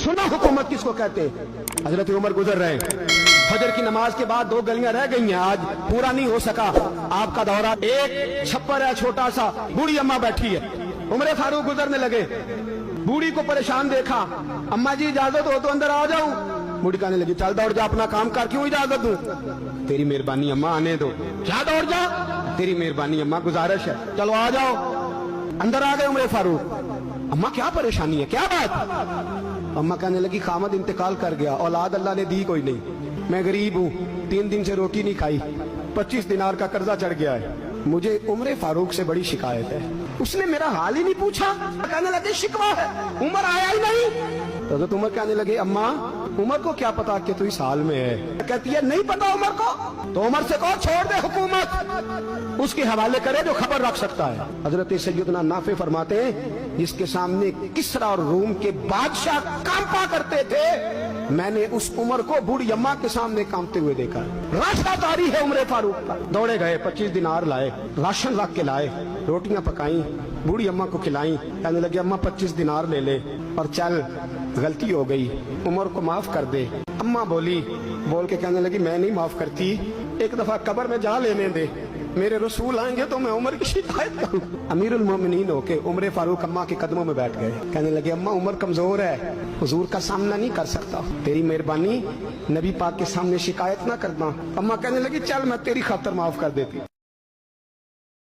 सुना हुकूमत किसको कहते? हजरत उमर गुजर रहे, फजर की नमाज के बाद 2 गलियां रह गई हैं, आज पूरा नहीं हो सका आपका दौरा। एक छप्पर है छोटा सा, बूढ़ी अम्मा बैठी है, उमर फारूक गुजरने लगे, बूढ़ी को परेशान देखा, अम्मा जी इजाजत हो तो अंदर आ जाऊं? बूढ़ी कहने लगी चल दौड़ जा, अपना काम कर, क्यों इजाजत दूं? तेरी मेहरबानी अम्मा, आने दो। क्या दौड़ जा? तेरी मेहरबानी अम्मा, गुजारिश है, चलो आ जाओ। अंदर आ गए उमर फारूक। अम्मा क्या परेशानी है, क्या बात? अम्मा कहने लगी खामद इंतकाल कर गया, औलाद अल्लाह ने दी कोई नहीं, मैं गरीब हूँ, 3 दिन से रोटी नहीं खाई, 25 दिनार का कर्जा चढ़ गया है, मुझे उमर फारूक से बड़ी शिकायत है। उसने मेरा हाल ही नहीं पूछा, कहने लगे शिकवा है, उमर आया ही नहीं। तो उमर कहने लगे अम्मा उमर को क्या पता कि तू इस हाल में है? कहती है नहीं पता उमर को, तो उमर से कहो छोड़ दे हुकूमत, उसके हवाले करे जो खबर रख सकता है। हजरत सैयदना नाफे फरमाते हैं जिसके सामने किसरा और रूम के बादशाह कांपा करते थे, मैंने उस उमर को बूढ़ी अम्मा के सामने कांपते हुए देखा। राशा तारी है उमर फारूक का। दौड़े गए, 25 दिनार लाए, राशन रख के लाए, रोटियां पकाई, बूढ़ी अम्मा को खिलाई, कहने लगे अम्मा 25 दिनार ले ले और चल, गलती हो गई, उमर को माफ कर दे। अम्मा बोली, बोल के कहने लगी मैं नहीं माफ करती, एक दफा कब्र में जा लेने दे, मेरे रसूल आएंगे तो मैं उमर की शिकायत करूं। अमीरुल मोमिनीन होके उमर फारूक अम्मा के कदमों में बैठ गए, कहने लगे अम्मा उमर कमजोर है, हुजूर का सामना नहीं कर सकता, तेरी मेहरबानी नबी पाक के सामने शिकायत ना करना। अम्मा कहने लगी चल मैं तेरी खातर माफ कर देती।